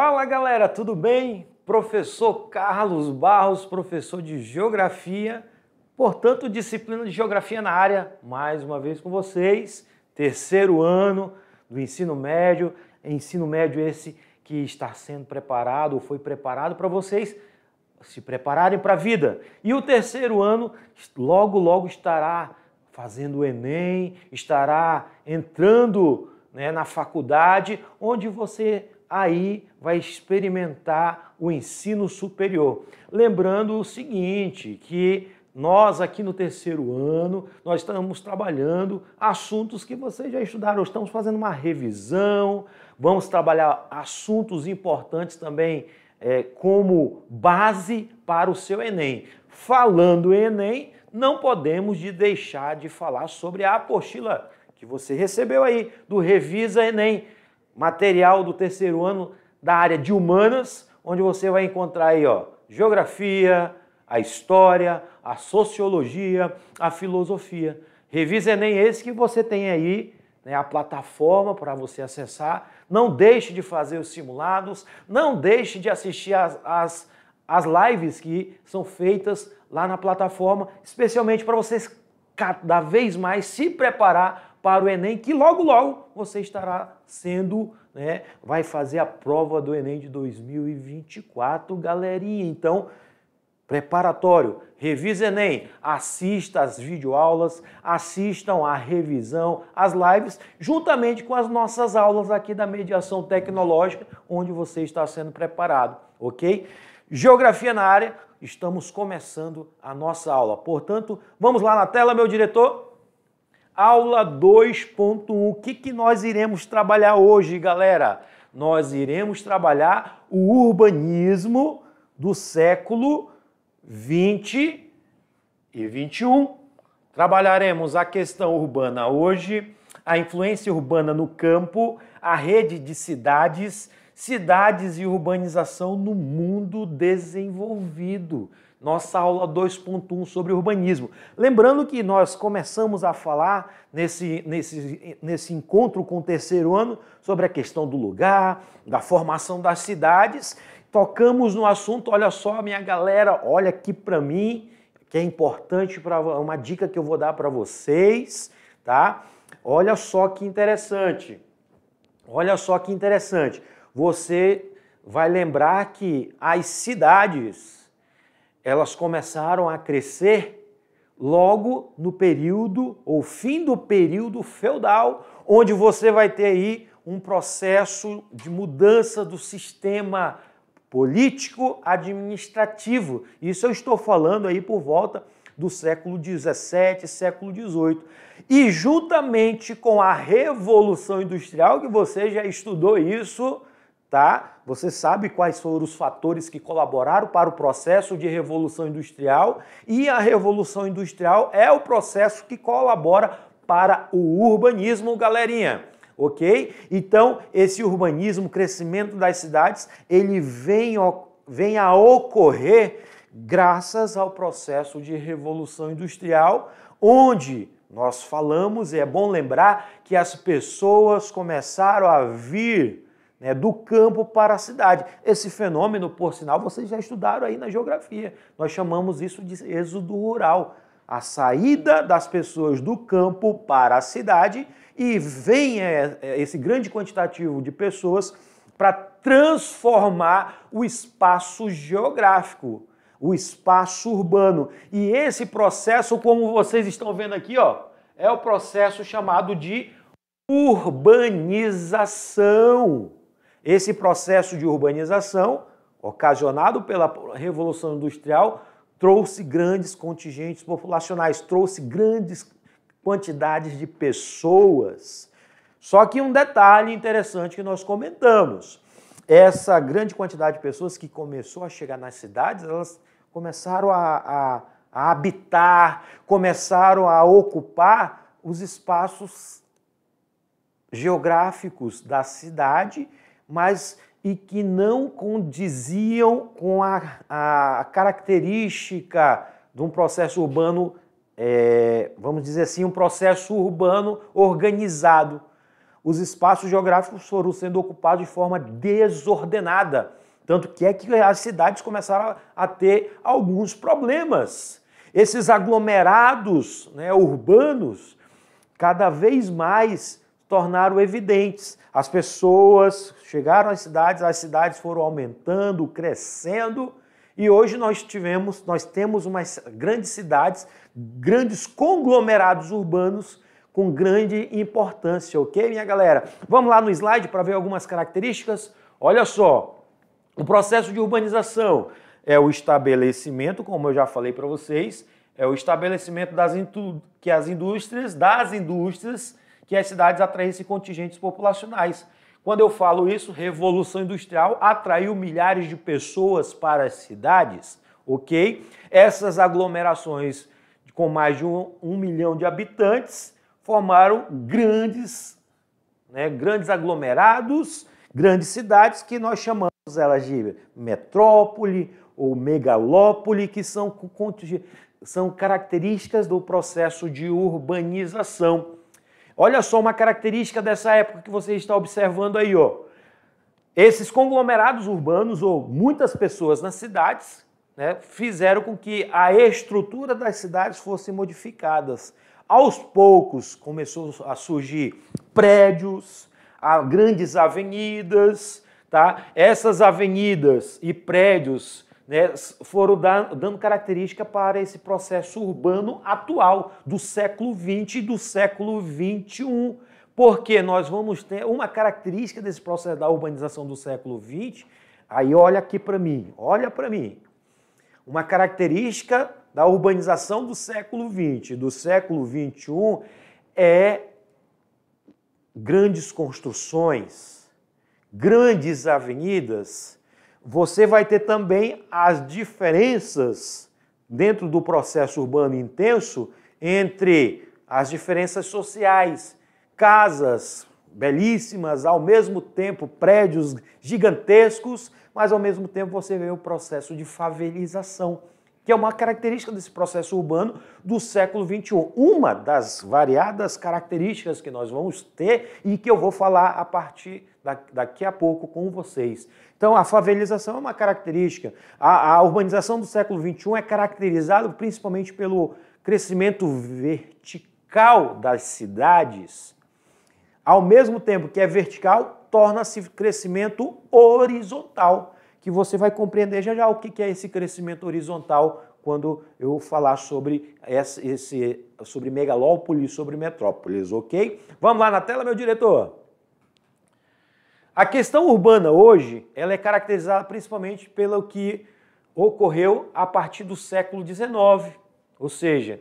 Fala galera, tudo bem? Professor Carlos Barros, professor de Geografia, portanto, disciplina de Geografia na área, mais uma vez com vocês, terceiro ano do ensino médio esse que está sendo preparado ou foi preparado para vocês se prepararem para a vida. E o terceiro ano logo estará fazendo o Enem, estará entrando na faculdade, onde você aí vai experimentar o ensino superior. Lembrando o seguinte, que nós aqui no terceiro ano, nós estamos trabalhando assuntos que vocês já estudaram, estamos fazendo uma revisão, vamos trabalhar assuntos importantes também como base para o seu Enem. Falando em Enem, não podemos deixar de falar sobre a apostila que você recebeu aí do Revisa Enem, material do terceiro ano da área de humanas, onde você vai encontrar aí, geografia, a história, a sociologia, a filosofia. Revisa Enem esse que você tem aí, a plataforma para você acessar. Não deixe de fazer os simulados, não deixe de assistir as lives que são feitas lá na plataforma, especialmente para vocês cada vez mais se preparar para o Enem, que logo você estará sendo, vai fazer a prova do Enem de 2024, galerinha. Então, preparatório, Revisa Enem, assista as videoaulas, assistam a revisão, as lives, juntamente com as nossas aulas aqui da mediação tecnológica, onde você está sendo preparado, ok? Geografia na área, estamos começando a nossa aula. Portanto, vamos lá na tela, meu diretor. Aula 2.1, o que nós iremos trabalhar hoje, galera? Nós iremos trabalhar o urbanismo do século 20 e 21. Trabalharemos a questão urbana hoje, a influência urbana no campo, a rede de cidades, cidades e urbanização no mundo desenvolvido. Nossa aula 2.1 sobre urbanismo. Lembrando que nós começamos a falar nesse encontro com o terceiro ano sobre a questão do lugar, da formação das cidades. Tocamos no assunto, olha só, minha galera, olha aqui para mim, que é importante, para uma dica que eu vou dar para vocês, tá? Olha só que interessante. Olha só que interessante. Você vai lembrar que as cidades, elas começaram a crescer logo no período, ou fim do período feudal, onde você vai ter aí um processo de mudança do sistema político-administrativo. Isso eu estou falando aí por volta do século XVII, século XVIII. E juntamente com a Revolução Industrial, que você já estudou isso, tá? Você sabe quais foram os fatores que colaboraram para o processo de Revolução Industrial, e a Revolução Industrial é o processo que colabora para o urbanismo, galerinha. Ok? Então, esse urbanismo, crescimento das cidades, ele vem a ocorrer graças ao processo de Revolução Industrial, onde nós falamos, e é bom lembrar, que as pessoas começaram a vir do campo para a cidade. Esse fenômeno, por sinal, vocês já estudaram aí na geografia. Nós chamamos isso de êxodo rural. A saída das pessoas do campo para a cidade, e vem esse grande quantitativo de pessoas para transformar o espaço geográfico, o espaço urbano. E esse processo, como vocês estão vendo aqui, é o processo chamado de urbanização. Esse processo de urbanização, ocasionado pela Revolução Industrial, trouxe grandes contingentes populacionais, trouxe grandes quantidades de pessoas. Só que um detalhe interessante que nós comentamos, essa grande quantidade de pessoas que começou a chegar nas cidades, elas começaram a habitar, começaram a ocupar os espaços geográficos da cidade, mas e que não condiziam com a característica de um processo urbano, vamos dizer assim, um processo urbano organizado. os espaços geográficos foram sendo ocupados de forma desordenada. Tanto que as cidades começaram a ter alguns problemas. Esses aglomerados, né, urbanos, cada vez mais tornaram evidentes. As pessoas chegaram às cidades foram aumentando, crescendo, e hoje nós temos umas grandes cidades, grandes conglomerados urbanos com grande importância, ok, minha galera? Vamos lá no slide para ver algumas características. Olha só, o processo de urbanização é o estabelecimento, como eu já falei para vocês, é o estabelecimento das indústrias, que as cidades atraíssem contingentes populacionais. Quando eu falo isso, Revolução Industrial atraiu milhares de pessoas para as cidades, ok? Essas aglomerações com mais de um milhão de habitantes formaram grandes aglomerados, grandes cidades que nós chamamos elas de metrópole ou megalópole, que são características do processo de urbanização. Olha só uma característica dessa época que você está observando aí, ó. Esses conglomerados urbanos, ou muitas pessoas nas cidades, né, fizeram com que a estrutura das cidades fossem modificadas. Aos poucos começou a surgir prédios, grandes avenidas, tá? Essas avenidas e prédios, né, foram dando característica para esse processo urbano atual do século XX e do século XXI. Porque nós vamos ter uma característica desse processo da urbanização do século XX, aí olha aqui para mim, olha para mim. Uma característica da urbanização do século XX e do século XXI é grandes construções, grandes avenidas. Você vai ter também as diferenças dentro do processo urbano intenso entre as diferenças sociais, casas belíssimas, ao mesmo tempo prédios gigantescos, mas ao mesmo tempo você vê o processo de favelização, que é uma característica desse processo urbano do século XXI. Uma das variadas características que nós vamos ter e que eu vou falar a partir daqui a pouco com vocês. Então, a favelização é uma característica. A urbanização do século XXI é caracterizada principalmente pelo crescimento vertical das cidades. Ao mesmo tempo que é vertical, torna-se crescimento horizontal, que você vai compreender já já o que é esse crescimento horizontal quando eu falar sobre sobre megalópolis, sobre metrópolis, ok? Vamos lá na tela, meu diretor? A questão urbana hoje, ela é caracterizada principalmente pelo que ocorreu a partir do século XIX, ou seja,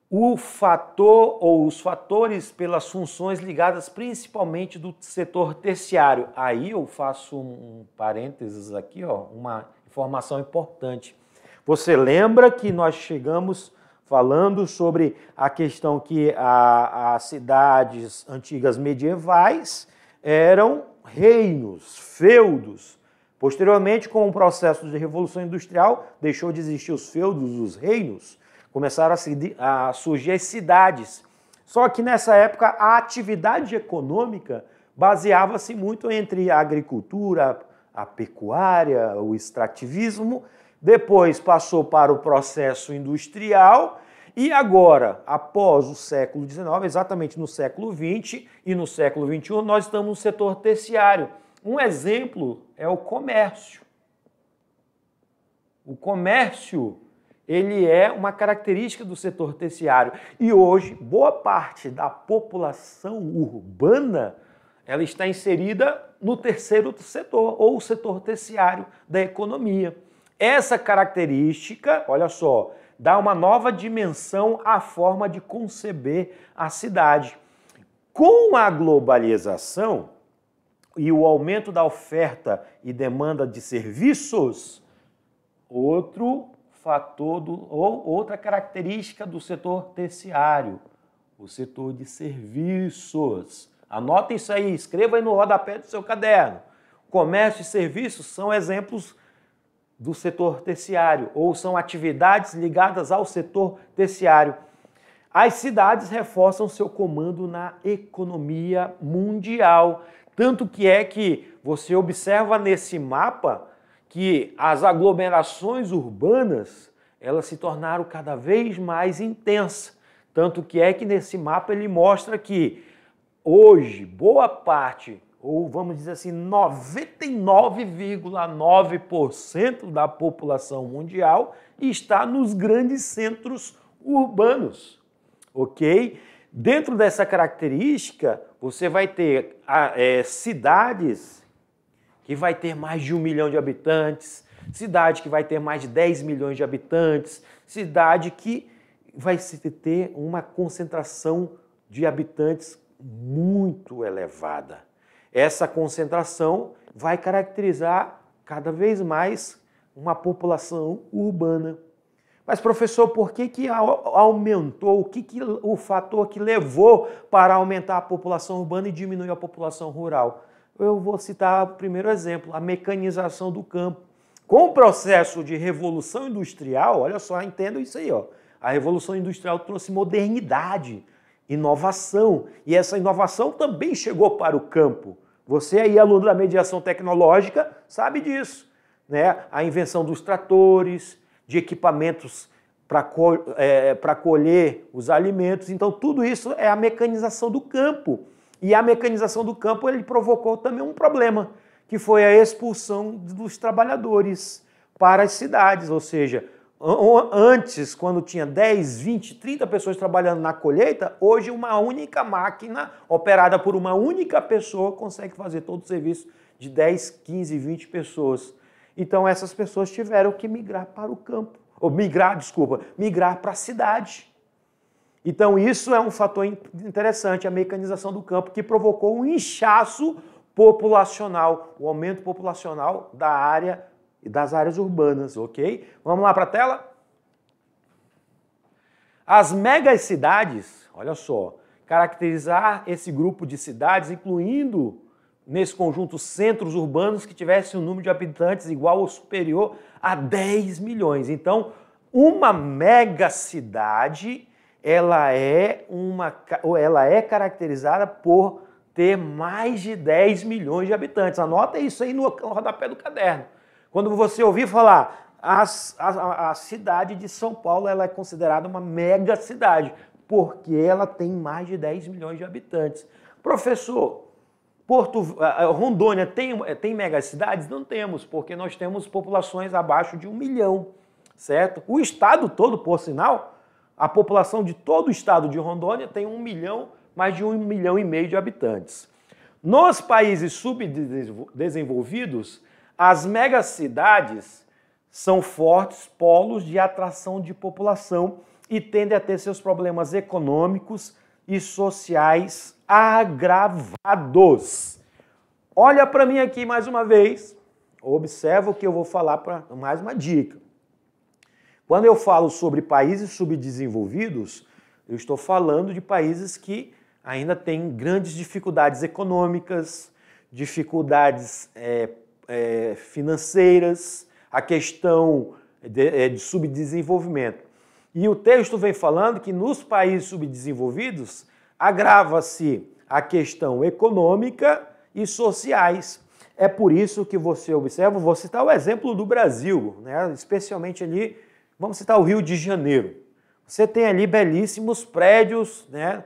o fator ou os fatores pelas funções ligadas principalmente do setor terciário. Aí eu faço um parênteses aqui, ó, uma informação importante. Você lembra que nós chegamos falando sobre a questão que as cidades antigas medievais eram reinos, feudos. Posteriormente, com o processo de Revolução Industrial, deixou de existir os feudos, os reinos, começaram a surgir as cidades. Só que nessa época a atividade econômica baseava-se muito entre a agricultura, a pecuária, o extrativismo, depois passou para o processo industrial e agora, após o século XIX, exatamente no século XX e no século XXI, nós estamos no setor terciário. Um exemplo é o comércio. O comércio, ele é uma característica do setor terciário. E hoje, boa parte da população urbana, ela está inserida no terceiro setor, ou o setor terciário da economia. Essa característica, olha só, dá uma nova dimensão à forma de conceber a cidade. Com a globalização e o aumento da oferta e demanda de serviços, outro fator ou outra característica do setor terciário, o setor de serviços. Anotem isso aí, escreva aí no rodapé do seu caderno. Comércio e serviços são exemplos do setor terciário, ou são atividades ligadas ao setor terciário. As cidades reforçam seu comando na economia mundial. Tanto que é que você observa nesse mapa que as aglomerações urbanas, elas se tornaram cada vez mais intensas. Tanto que é que nesse mapa ele mostra que hoje boa parte, ou vamos dizer assim, 99,9% da população mundial está nos grandes centros urbanos. Ok? Dentro dessa característica, você vai ter cidades que vai ter mais de 1 milhão de habitantes, cidade que vai ter mais de 10 milhões de habitantes, cidade que vai ter uma concentração de habitantes muito elevada. Essa concentração vai caracterizar cada vez mais uma população urbana. Mas, professor, por que aumentou? O fator que levou para aumentar a população urbana e diminuir a população rural? Eu vou citar o primeiro exemplo, a mecanização do campo. Com o processo de revolução industrial, olha só, entenda isso aí, ó. A revolução industrial trouxe modernidade, inovação, e essa inovação também chegou para o campo. Você aí, aluno da mediação tecnológica, sabe disso, né? A invenção dos tratores, de equipamentos para colher os alimentos. Então, tudo isso é a mecanização do campo. E a mecanização do campo ele provocou também um problema, que foi a expulsão dos trabalhadores para as cidades. Ou seja, antes, quando tinha 10, 20, 30 pessoas trabalhando na colheita, hoje uma única máquina, operada por uma única pessoa, consegue fazer todo o serviço de 10, 15, 20 pessoas. Então essas pessoas tiveram que migrar para o campo, ou migrar para a cidade. Então isso é um fator interessante, a mecanização do campo, que provocou um inchaço populacional, o aumento populacional da área e das áreas urbanas, ok? Vamos lá para a tela? As megacidades, olha só, caracterizar esse grupo de cidades, incluindo nesse conjunto centros urbanos que tivessem um número de habitantes igual ou superior a 10 milhões. Então, uma megacidade, ela é caracterizada por ter mais de 10 milhões de habitantes. Anota isso aí no rodapé do caderno. Quando você ouvir falar, a cidade de São Paulo ela é considerada uma megacidade, porque ela tem mais de 10 milhões de habitantes. Professor, Rondônia tem megacidades? Não temos, porque nós temos populações abaixo de 1 milhão, certo? O estado todo, por sinal, a população de todo o estado de Rondônia tem 1 milhão, mais de 1,5 milhão de habitantes. Nos países subdesenvolvidos, as megacidades são fortes polos de atração de população e tendem a ter seus problemas econômicos e sociais agravados. Olha para mim aqui mais uma vez, observa o que eu vou falar para mais uma dica. Quando eu falo sobre países subdesenvolvidos, eu estou falando de países que ainda têm grandes dificuldades econômicas, dificuldades financeiras, a questão de subdesenvolvimento. E o texto vem falando que nos países subdesenvolvidos agrava-se a questão econômica e sociais. É por isso que você observa, vou citar o exemplo do Brasil, né? Especialmente ali, vamos citar o Rio de Janeiro. Você tem ali belíssimos prédios, né?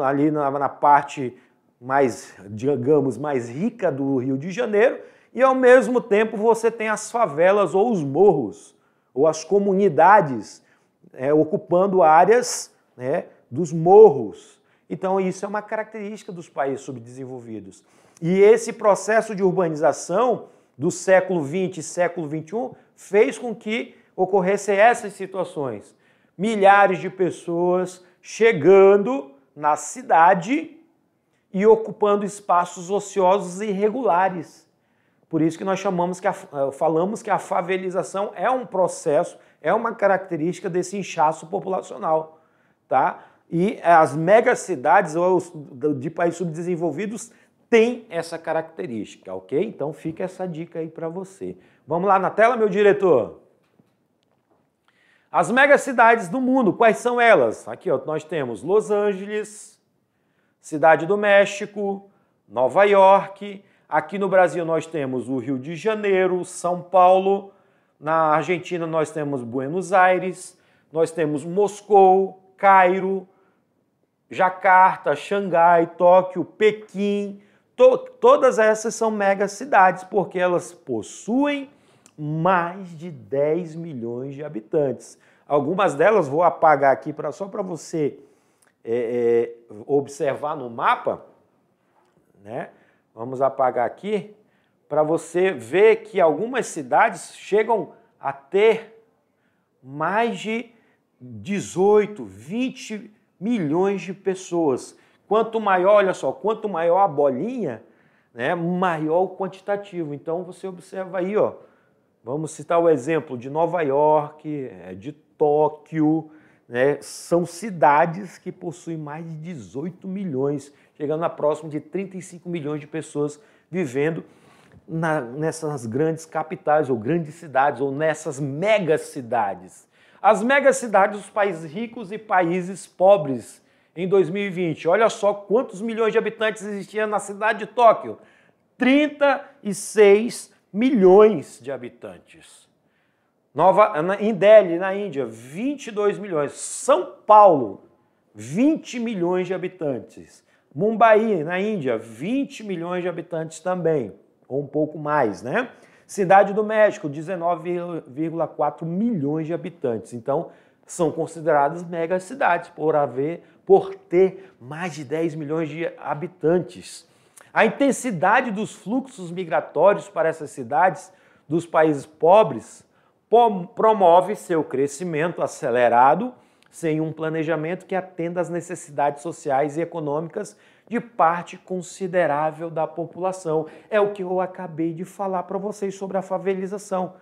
Ali na parte mais, digamos, mais rica do Rio de Janeiro, e ao mesmo tempo você tem as favelas ou os morros, ou as comunidades ocupando áreas, né, dos morros. Então isso é uma característica dos países subdesenvolvidos. E esse processo de urbanização do século XX e século XXI fez com que ocorressem essas situações. Milhares de pessoas chegando na cidade e ocupando espaços ociosos irregulares. Por isso que nós falamos que a favelização é um processo, é uma característica desse inchaço populacional, tá? E as megacidades de países subdesenvolvidos têm essa característica, ok? Então fica essa dica aí para você. Vamos lá na tela, meu diretor? As megacidades do mundo, quais são elas? Aqui ó, nós temos Los Angeles, Cidade do México, Nova York. Aqui no Brasil nós temos o Rio de Janeiro, São Paulo. Na Argentina nós temos Buenos Aires, nós temos Moscou, Cairo, Jacarta, Xangai, Tóquio, Pequim. Todas essas são megacidades porque elas possuem mais de 10 milhões de habitantes. Algumas delas vou apagar aqui só para você observar no mapa, né? Vamos apagar aqui para você ver que algumas cidades chegam a ter mais de 18, 20 milhões de pessoas. Quanto maior, olha só, quanto maior a bolinha, né, maior o quantitativo. Então você observa aí, ó, vamos citar o exemplo de Nova York, de Tóquio, né, são cidades que possuem mais de 18 milhões, chegando a próximo de 35 milhões de pessoas vivendo nessas grandes capitais, ou grandes cidades, ou nessas megacidades. As megacidades dos países ricos e países pobres em 2020. Olha só quantos milhões de habitantes existiam na cidade de Tóquio. 36 milhões de habitantes. Em Delhi, na Índia, 22 milhões. São Paulo, 20 milhões de habitantes. Mumbai, na Índia, 20 milhões de habitantes também, ou um pouco mais, né? Cidade do México, 19,4 milhões de habitantes. Então, são consideradas megacidades por ter mais de 10 milhões de habitantes. A intensidade dos fluxos migratórios para essas cidades dos países pobres promove seu crescimento acelerado sem um planejamento que atenda às necessidades sociais e econômicas de parte considerável da população. É o que eu acabei de falar para vocês sobre a favelização,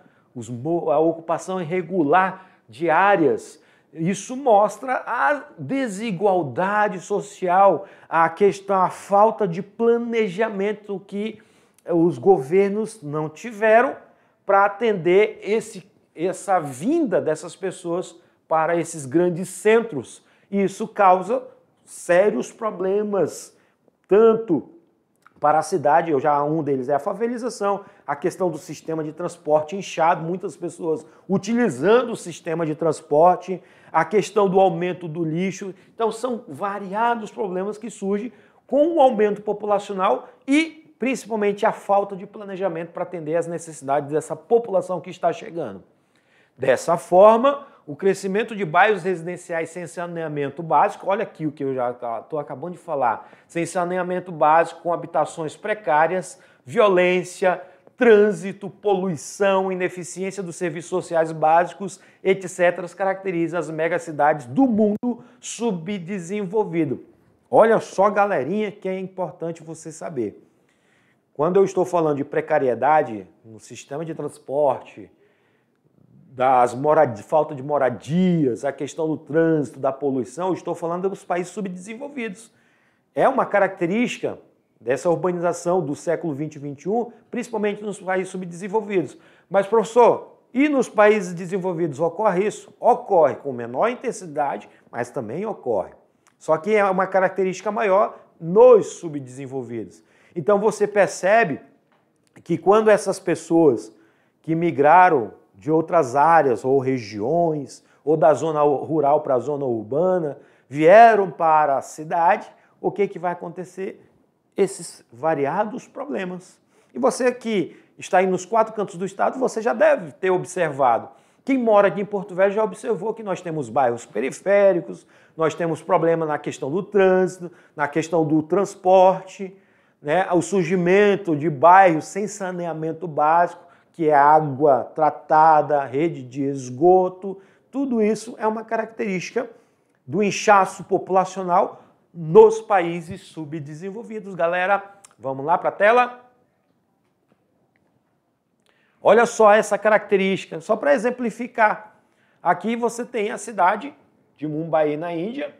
a ocupação irregular de áreas. Isso mostra a desigualdade social, a falta de planejamento que os governos não tiveram para atender essa vinda dessas pessoas para esses grandes centros. E isso causa sérios problemas, tanto para a cidade, um deles é a favelização, a questão do sistema de transporte inchado, muitas pessoas utilizando o sistema de transporte, a questão do aumento do lixo. Então são variados problemas que surgem com o aumento populacional e principalmente a falta de planejamento para atender às necessidades dessa população que está chegando. Dessa forma, o crescimento de bairros residenciais sem saneamento básico, olha aqui o que eu já estou acabando de falar, sem saneamento básico, com habitações precárias, violência, trânsito, poluição, ineficiência dos serviços sociais básicos, etc., caracteriza as megacidades do mundo subdesenvolvido. Olha só, galerinha, que é importante você saber. Quando eu estou falando de precariedade no sistema de transporte, falta de moradias, a questão do trânsito, da poluição, eu estou falando dos países subdesenvolvidos. É uma característica dessa urbanização do século XX e XXI, principalmente nos países subdesenvolvidos. Mas, professor, e nos países desenvolvidos ocorre isso? Ocorre com menor intensidade, mas também ocorre. Só que é uma característica maior nos subdesenvolvidos. Então você percebe que quando essas pessoas que migraram de outras áreas ou regiões, ou da zona rural para a zona urbana, vieram para a cidade, o que vai acontecer? Esses variados problemas. E você que está aí nos 4 cantos do estado, você já deve ter observado. Quem mora aqui em Porto Velho já observou que nós temos bairros periféricos, nós temos problema na questão do trânsito, na questão do transporte, né? O surgimento de bairros sem saneamento básico, que é água tratada, rede de esgoto, tudo isso é uma característica do inchaço populacional nos países subdesenvolvidos. Galera, vamos lá para a tela? Olha só essa característica, só para exemplificar. Aqui você tem a cidade de Mumbai, na Índia,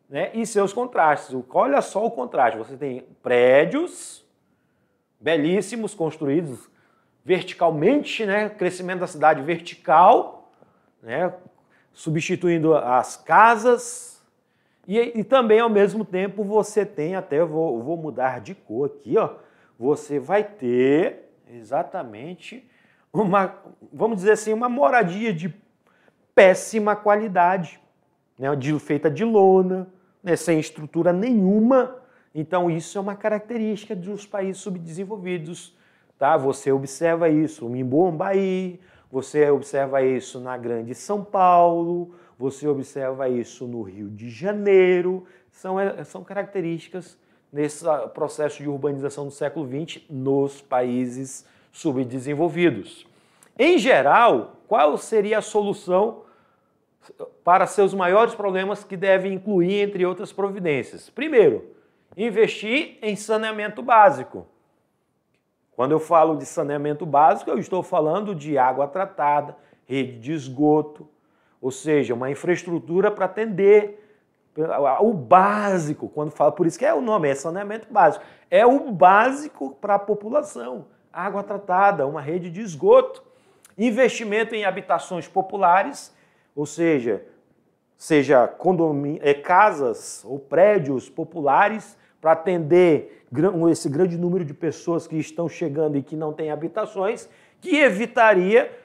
né, e seus contrastes. Olha só o contraste. Você tem prédios belíssimos, construídos verticalmente, né, crescimento da cidade vertical, né, substituindo as casas, e também, ao mesmo tempo, você tem, até eu vou mudar de cor aqui, ó, você vai ter exatamente uma, vamos dizer assim, uma moradia de péssima qualidade, né, feita de lona, né, sem estrutura nenhuma. Então, isso é uma característica dos países subdesenvolvidos. Tá? Você observa isso em Bombaí, você observa isso na Grande São Paulo, você observa isso no Rio de Janeiro. São características nesse processo de urbanização do século XX nos países subdesenvolvidos. Em geral, qual seria a solução para seus maiores problemas que devem incluir, entre outras providências? Primeiro, investir em saneamento básico. Quando eu falo de saneamento básico, eu estou falando de água tratada, rede de esgoto, ou seja, uma infraestrutura para atender o básico. Quando falo, por isso que é o nome, é saneamento básico. É o básico para a população. Água tratada, uma rede de esgoto, investimento em habitações populares, ou seja casas ou prédios populares para atender esse grande número de pessoas que estão chegando e que não têm habitações, que evitaria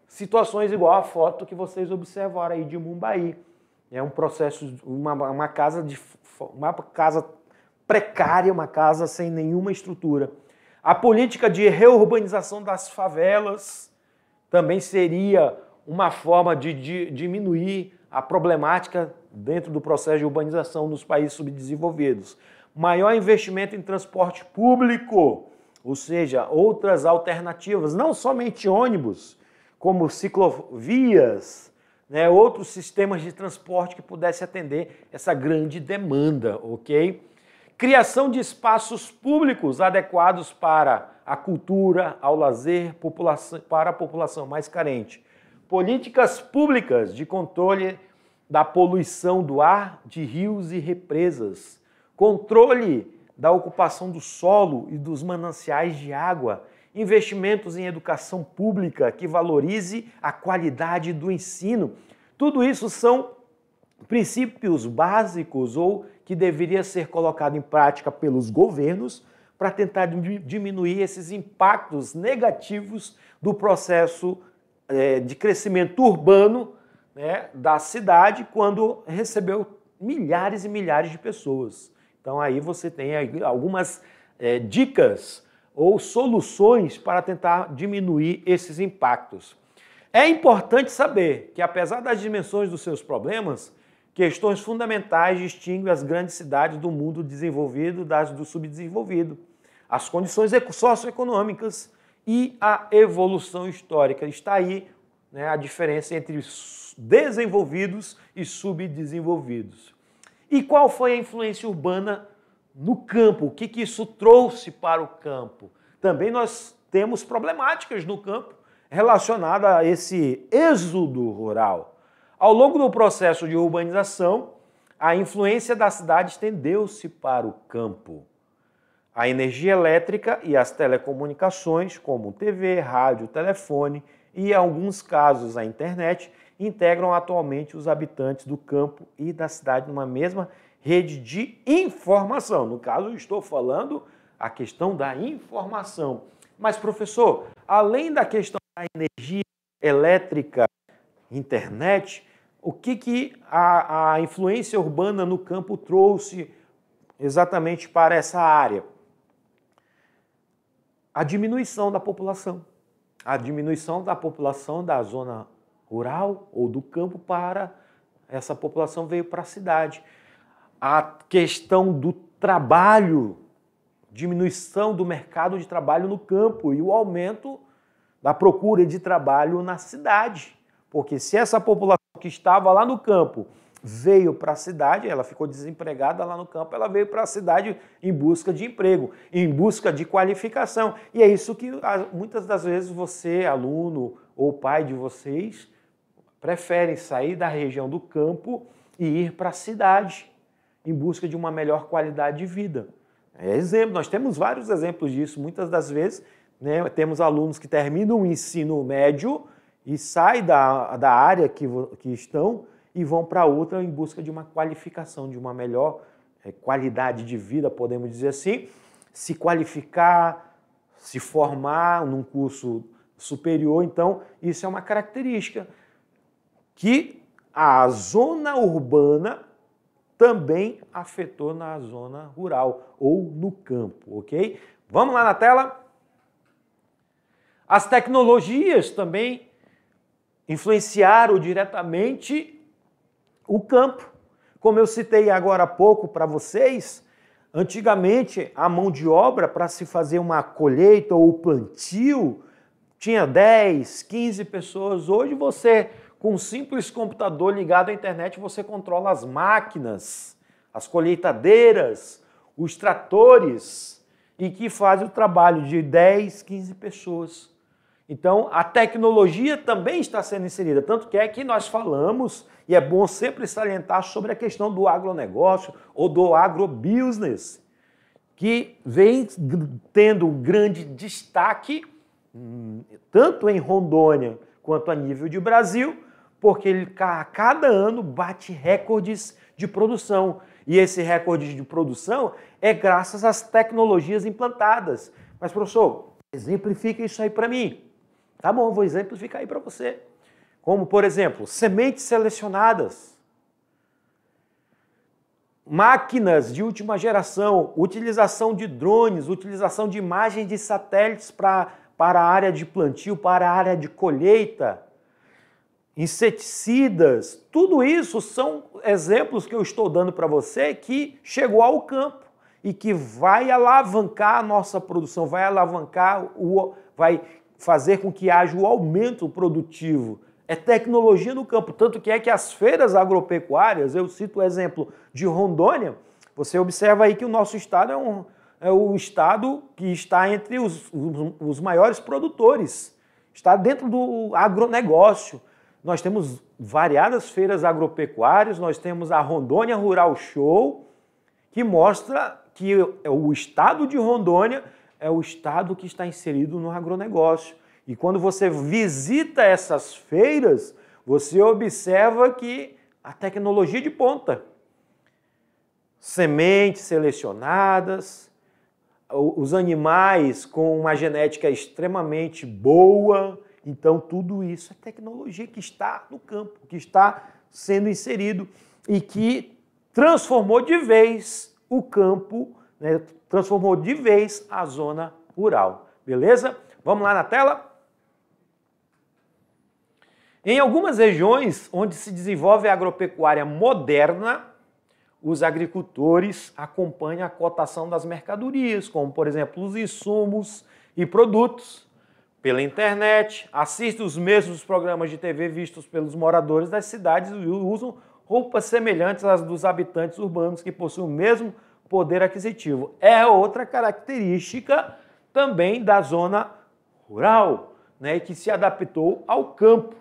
situações igual a foto que vocês observaram aí de Mumbai. É um processo, uma casa precária, uma casa sem nenhuma estrutura. A política de reurbanização das favelas também seria uma forma de diminuir a problemática dentro do processo de urbanização nos países subdesenvolvidos. Maior investimento em transporte público, ou seja, outras alternativas, não somente ônibus, como ciclovias, né, outros sistemas de transporte que pudessem atender essa grande demanda, ok? Criação de espaços públicos adequados para a cultura, ao lazer, para a população mais carente. Políticas públicas de controle da poluição do ar, de rios e represas. Controle da ocupação do solo e dos mananciais de água. Investimentos em educação pública que valorize a qualidade do ensino. Tudo isso são princípios básicos ou que deveria ser colocado em prática pelos governos para tentar diminuir esses impactos negativos do processo de crescimento urbano, né, da cidade, quando recebeu milhares e milhares de pessoas. Então aí você tem algumas dicas ou soluções para tentar diminuir esses impactos. É importante saber que, apesar das dimensões dos seus problemas, questões fundamentais distinguem as grandes cidades do mundo desenvolvido das do subdesenvolvido. As condições socioeconômicas e a evolução histórica. Está aí, né, a diferença entre desenvolvidos e subdesenvolvidos. E qual foi a influência urbana no campo? O que isso trouxe para o campo? Também nós temos problemáticas no campo relacionadas a esse êxodo rural. Ao longo do processo de urbanização, a influência da cidade estendeu-se para o campo. A energia elétrica e as telecomunicações, como TV, rádio, telefone e, em alguns casos, a internet, integram atualmente os habitantes do campo e da cidade numa mesma rede de informação. No caso, eu estou falando a questão da informação. Mas, professor, além da questão da energia elétrica, internet, o que a influência urbana no campo trouxe exatamente para essa área? A diminuição da população. A diminuição da população da zona rural ou do campo para essa população veio para a cidade. A questão do trabalho, diminuição do mercado de trabalho no campo e o aumento da procura de trabalho na cidade. Porque se essa população que estava lá no campo veio para a cidade, ela ficou desempregada lá no campo, ela veio para a cidade em busca de emprego, em busca de qualificação. E é isso que muitas das vezes você, aluno ou pai de vocês, preferem sair da região do campo e ir para a cidade em busca de uma melhor qualidade de vida. Exemplo, nós temos vários exemplos disso. Muitas das vezes, né, temos alunos que terminam o ensino médio e saem da área que estão e vão para outra em busca de uma qualificação, de uma melhor qualidade de vida, podemos dizer assim, se qualificar, se formar num curso superior. Então, isso é uma característica que a zona urbana também afetou na zona rural ou no campo, ok? Vamos lá na tela? As tecnologias também influenciaram diretamente o campo. Como eu citei agora há pouco para vocês, antigamente a mão de obra para se fazer uma colheita ou plantio tinha 10, 15 pessoas. Hoje você, com um simples computador ligado à internet, você controla as máquinas, as colheitadeiras, os tratores, e que fazem o trabalho de 10, 15 pessoas. Então, a tecnologia também está sendo inserida, tanto que é que nós falamos, e é bom sempre salientar sobre a questão do agronegócio ou do agrobusiness, que vem tendo um grande destaque, tanto em Rondônia quanto a nível de Brasil, porque ele a cada ano bate recordes de produção. E esse recorde de produção é graças às tecnologias implantadas. Mas, professor, exemplifica isso aí para mim. Tá bom, vou exemplificar aí para você. Como, por exemplo, sementes selecionadas, máquinas de última geração, utilização de drones, utilização de imagens de satélites para a área de plantio, para a área de colheita, inseticidas, tudo isso são exemplos que eu estou dando para você que chegou ao campo e que vai alavancar a nossa produção, vai alavancar, vai fazer com que haja o aumento produtivo. É tecnologia no campo, tanto que é que as feiras agropecuárias, eu cito o exemplo de Rondônia, você observa aí que o nosso estado é o estado que está entre os maiores produtores, está dentro do agronegócio. Nós temos variadas feiras agropecuárias, nós temos a Rondônia Rural Show, que mostra que o estado de Rondônia é o estado que está inserido no agronegócio. E quando você visita essas feiras, você observa que a tecnologia de ponta, sementes selecionadas, os animais com uma genética extremamente boa. Então, tudo isso é tecnologia que está no campo, que está sendo inserido e que transformou de vez o campo, né? Transformou de vez a zona rural. Beleza? Vamos lá na tela? Em algumas regiões onde se desenvolve a agropecuária moderna, os agricultores acompanham a cotação das mercadorias, como, por exemplo, os insumos e produtos, pela internet, assistem os mesmos programas de TV vistos pelos moradores das cidades e usam roupas semelhantes às dos habitantes urbanos que possuem o mesmo poder aquisitivo. É outra característica também da zona rural, né, que se adaptou ao campo.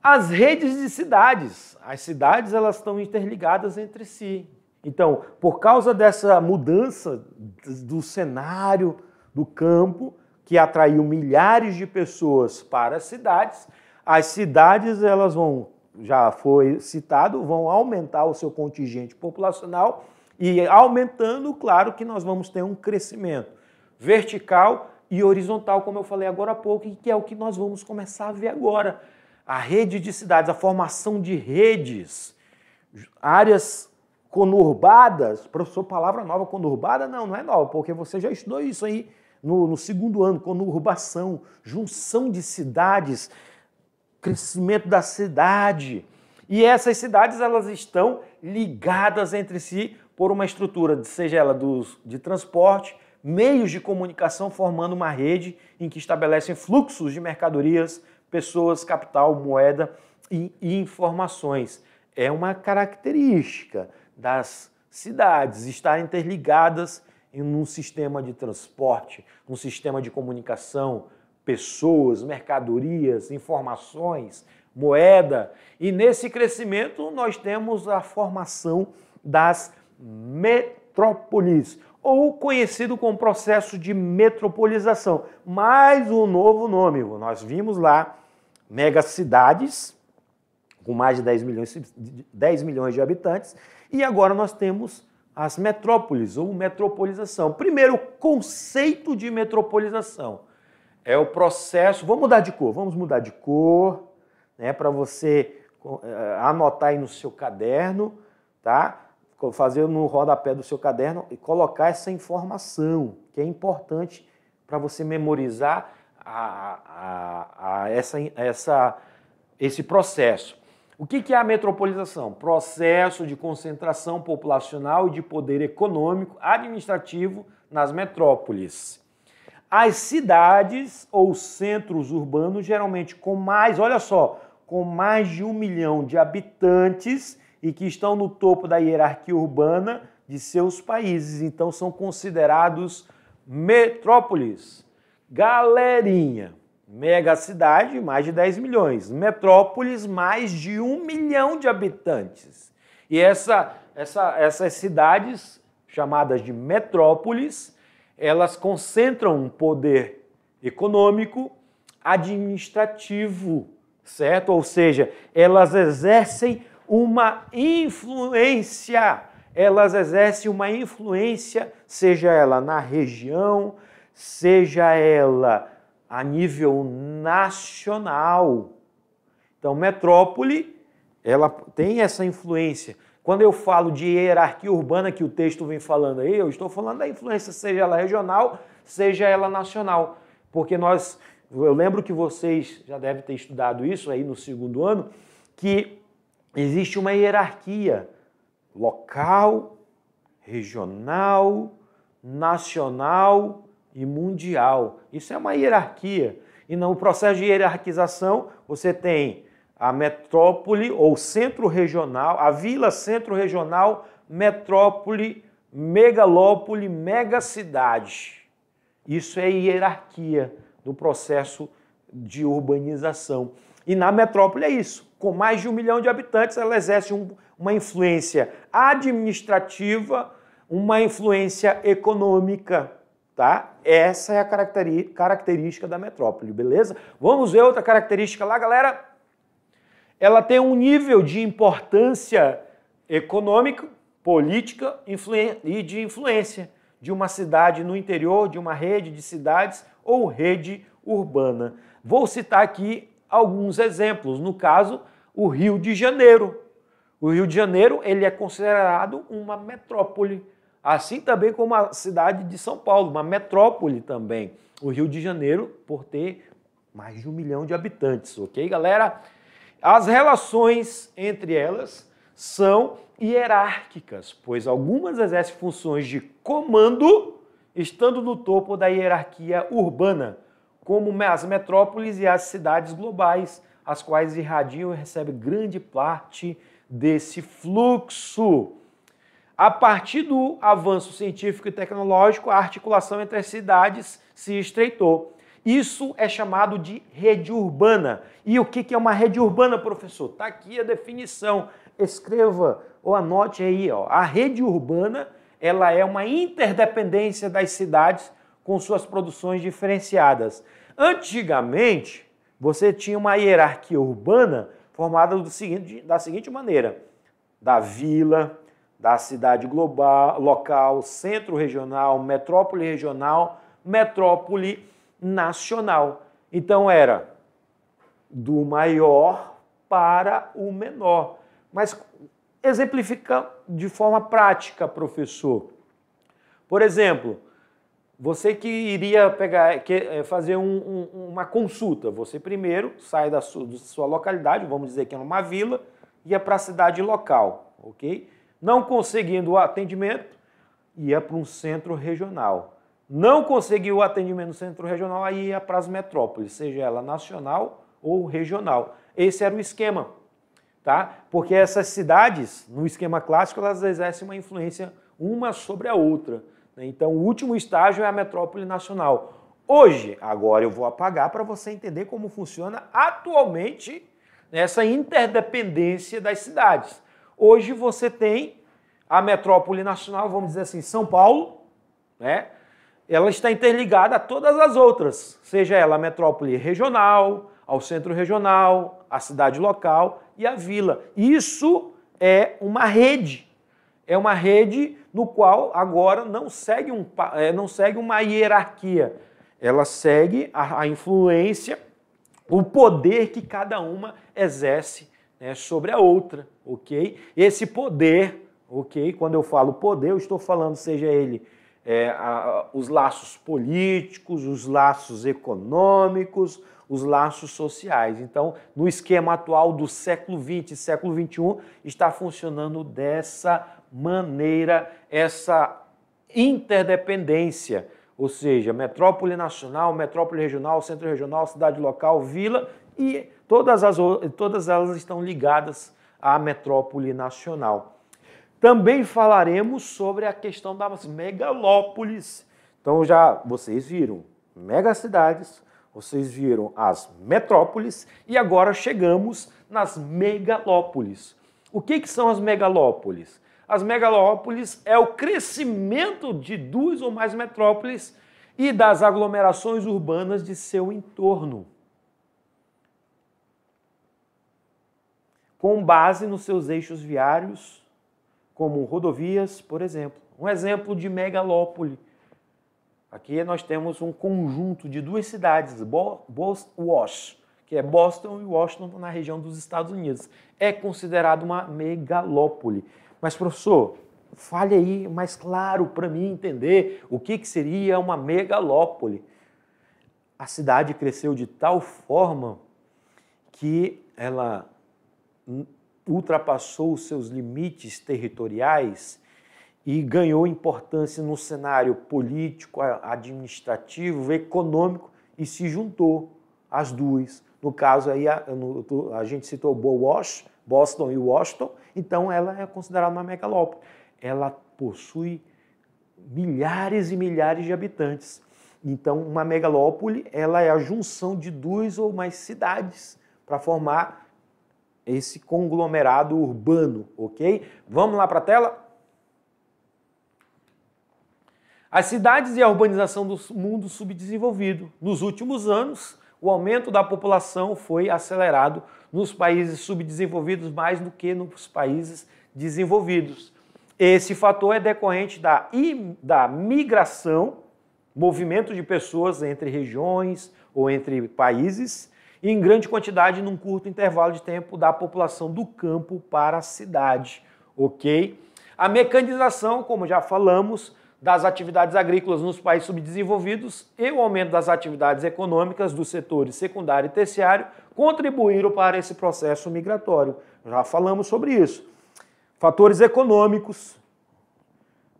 As redes de cidades. As cidades elas estão interligadas entre si. Então, por causa dessa mudança do cenário do campo, que atraiu milhares de pessoas para as cidades elas vão, já foi citado, vão aumentar o seu contingente populacional e aumentando, claro que nós vamos ter um crescimento vertical e horizontal, como eu falei agora há pouco, e que é o que nós vamos começar a ver agora. A rede de cidades, a formação de redes, áreas conurbadas. Professor, palavra nova, conurbada? Não é nova, porque você já estudou isso aí no segundo ano, conurbação, junção de cidades, crescimento da cidade. E essas cidades elas estão ligadas entre si por uma estrutura, seja ela de transporte, meios de comunicação, formando uma rede em que estabelecem fluxos de mercadorias, pessoas, capital, moeda e informações. É uma característica das cidades estar interligadas em um sistema de transporte, um sistema de comunicação, pessoas, mercadorias, informações, moeda. E nesse crescimento nós temos a formação das metrópoles, ou conhecido como processo de metropolização. Mais um novo nome. Nós vimos lá megacidades, com mais de 10 milhões de habitantes, e agora nós temos as metrópoles, ou metropolização. Primeiro, o conceito de metropolização é o processo... Vamos mudar de cor, né, para você anotar aí no seu caderno, tá? Fazer no rodapé do seu caderno e colocar essa informação, que é importante para você memorizar esse processo. O que é a metropolização? Processo de concentração populacional e de poder econômico, administrativo nas metrópoles. As cidades ou centros urbanos, geralmente com mais, olha só, com mais de 1 milhão de habitantes e que estão no topo da hierarquia urbana de seus países. Então, são considerados metrópoles. Galerinha, megacidade, mais de 10 milhões. Metrópoles, mais de 1 milhão de habitantes. E essas cidades, chamadas de metrópoles, elas concentram um poder econômico, administrativo, certo? Ou seja, elas exercem uma influência. Seja ela na região, seja ela a nível nacional. Então, metrópole, ela tem essa influência. Quando eu falo de hierarquia urbana, que o texto vem falando aí, eu estou falando da influência, seja ela regional, seja ela nacional. Porque eu lembro que vocês já devem ter estudado isso aí no segundo ano, que existe uma hierarquia local, regional, nacional e mundial. Isso é uma hierarquia. E no processo de hierarquização, você tem a metrópole ou centro regional, a vila, centro regional, metrópole, megalópole, megacidade. Isso é hierarquia do processo de urbanização. E na metrópole é isso. Com mais de 1 milhão de habitantes, ela exerce uma influência administrativa, uma influência econômica, tá? Essa é a característica da metrópole, beleza? Vamos ver outra característica lá, galera? Ela tem um nível de importância econômica, política e de influência de uma cidade no interior, de uma rede de cidades ou rede urbana. Vou citar aqui alguns exemplos. No caso, o Rio de Janeiro. O Rio de Janeiro ele é considerado uma metrópole, assim também como a cidade de São Paulo, uma metrópole também. O Rio de Janeiro, por ter mais de 1 milhão de habitantes, ok, galera? As relações entre elas são hierárquicas, pois algumas exercem funções de comando, estando no topo da hierarquia urbana, como as metrópoles e as cidades globais, as quais irradiam e recebem grande parte desse fluxo. A partir do avanço científico e tecnológico, a articulação entre as cidades se estreitou. Isso é chamado de rede urbana. E o que é uma rede urbana, professor? Está aqui a definição. Escreva ou anote aí. Ó. A rede urbana ela é uma interdependência das cidades com suas produções diferenciadas. Antigamente, você tinha uma hierarquia urbana formada da seguinte maneira: da vila, da cidade global, local, centro regional, metrópole regional, metrópole nacional. Então era do maior para o menor. Mas exemplifica de forma prática, professor. Por exemplo, você que iria fazer uma consulta, você primeiro sai da sua localidade, vamos dizer que é uma vila, ia para a cidade local, ok? Não conseguindo o atendimento, ia para um centro regional. Não conseguiu o atendimento no centro regional, aí ia para as metrópoles, seja ela nacional ou regional. Esse era o esquema, tá? Porque essas cidades, no esquema clássico, elas exercem uma influência uma sobre a outra. Então, o último estágio é a metrópole nacional. Hoje, agora eu vou apagar para você entender como funciona atualmente essa interdependência das cidades. Hoje você tem a metrópole nacional, vamos dizer assim, São Paulo, né? Ela está interligada a todas as outras, seja ela a metrópole regional, ao centro regional, à cidade local e à vila. Isso é uma rede. É uma rede no qual agora não segue uma hierarquia. Ela segue a influência, o poder que cada uma exerce, né, sobre a outra, ok? Esse poder, ok? Quando eu falo poder, eu estou falando seja ele os laços políticos, os laços econômicos, os laços sociais. Então, no esquema atual do século XX e século XXI, está funcionando dessa maneira, essa interdependência, ou seja, metrópole nacional, metrópole regional, centro regional, cidade local, vila, e todas elas estão ligadas à metrópole nacional. Também falaremos sobre a questão das megalópolis. Então vocês viram megacidades, vocês viram as metrópoles e agora chegamos nas megalópolis. O que são as megalópolis? As megalópolis é o crescimento de duas ou mais metrópoles e das aglomerações urbanas de seu entorno, com base nos seus eixos viários, como rodovias, por exemplo. Um exemplo de megalópole. Aqui nós temos um conjunto de duas cidades, que é Boston e Washington, na região dos Estados Unidos. É considerado uma megalópole. Mas, professor, fale aí mais claro para mim entender o que seria uma megalópole. A cidade cresceu de tal forma que ela ultrapassou os seus limites territoriais e ganhou importância no cenário político, administrativo, econômico e se juntou às duas. No caso, aí, a gente citou Boston e Washington, então ela é considerada uma megalópole. Ela possui milhares e milhares de habitantes. Então, uma megalópole ela é a junção de duas ou mais cidades para formar esse conglomerado urbano, ok? Vamos lá para a tela? As cidades e a urbanização do mundo subdesenvolvido. Nos últimos anos, o aumento da população foi acelerado nos países subdesenvolvidos mais do que nos países desenvolvidos. Esse fator é decorrente da migração, movimento de pessoas entre regiões ou entre países, e em grande quantidade num curto intervalo de tempo da população do campo para a cidade, ok? A mecanização, como já falamos, das atividades agrícolas nos países subdesenvolvidos e o aumento das atividades econômicas dos setores secundário e terciário contribuíram para esse processo migratório. Já falamos sobre isso. Fatores econômicos,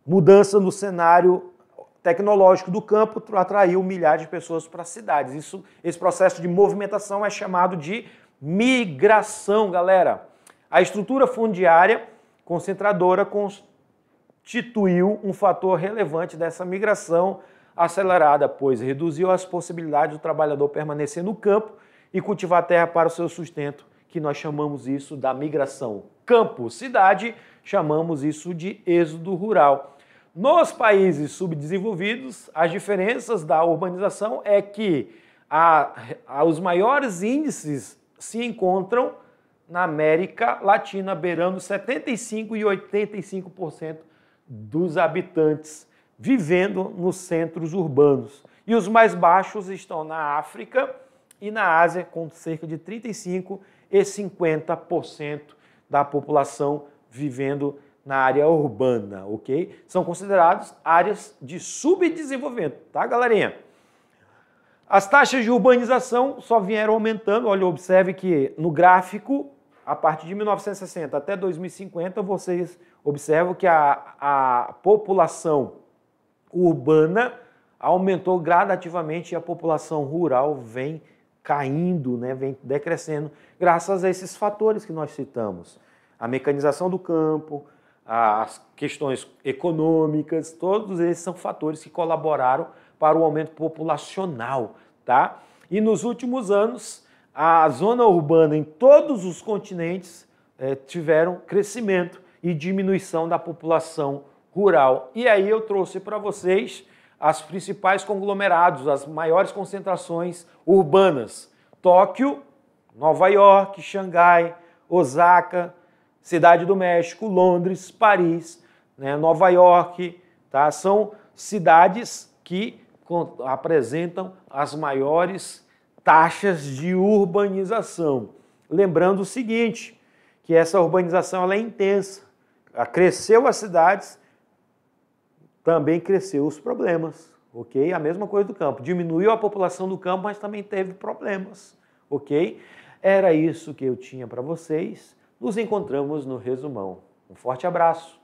mudança no cenário tecnológico do campo atraiu milhares de pessoas para as cidades. Esse processo de movimentação é chamado de migração, galera. A estrutura fundiária concentradora constituiu um fator relevante dessa migração acelerada, pois reduziu as possibilidades do trabalhador permanecer no campo e cultivar a terra para o seu sustento, que nós chamamos isso da migração campo-cidade, chamamos isso de êxodo rural. Nos países subdesenvolvidos, as diferenças da urbanização é que os maiores índices se encontram na América Latina, beirando 75% e 85% dos habitantes vivendo nos centros urbanos. E os mais baixos estão na África e na Ásia, com cerca de 35% e 50% da população vivendo na área urbana, ok? São considerados áreas de subdesenvolvimento, tá, galerinha? As taxas de urbanização só vieram aumentando. Olha, observe que no gráfico, a partir de 1960 até 2050, vocês observam que a população urbana aumentou gradativamente e a população rural vem caindo, né, vem decrescendo, graças a esses fatores que nós citamos. A mecanização do campo, as questões econômicas, todos esses são fatores que colaboraram para o aumento populacional, tá? E nos últimos anos, a zona urbana em todos os continentes tiveram crescimento e diminuição da população rural. E aí eu trouxe para vocês as principais conglomerados, as maiores concentrações urbanas. Tóquio, Nova York, Xangai, Osaka, Cidade do México, Londres, Paris, né, Nova York, tá? São cidades que apresentam as maiores taxas de urbanização. Lembrando o seguinte, que essa urbanização ela é intensa. Cresceu as cidades, também cresceu os problemas, ok? A mesma coisa do campo. Diminuiu a população do campo, mas também teve problemas, ok? Era isso que eu tinha para vocês. Nos encontramos no resumão. Um forte abraço.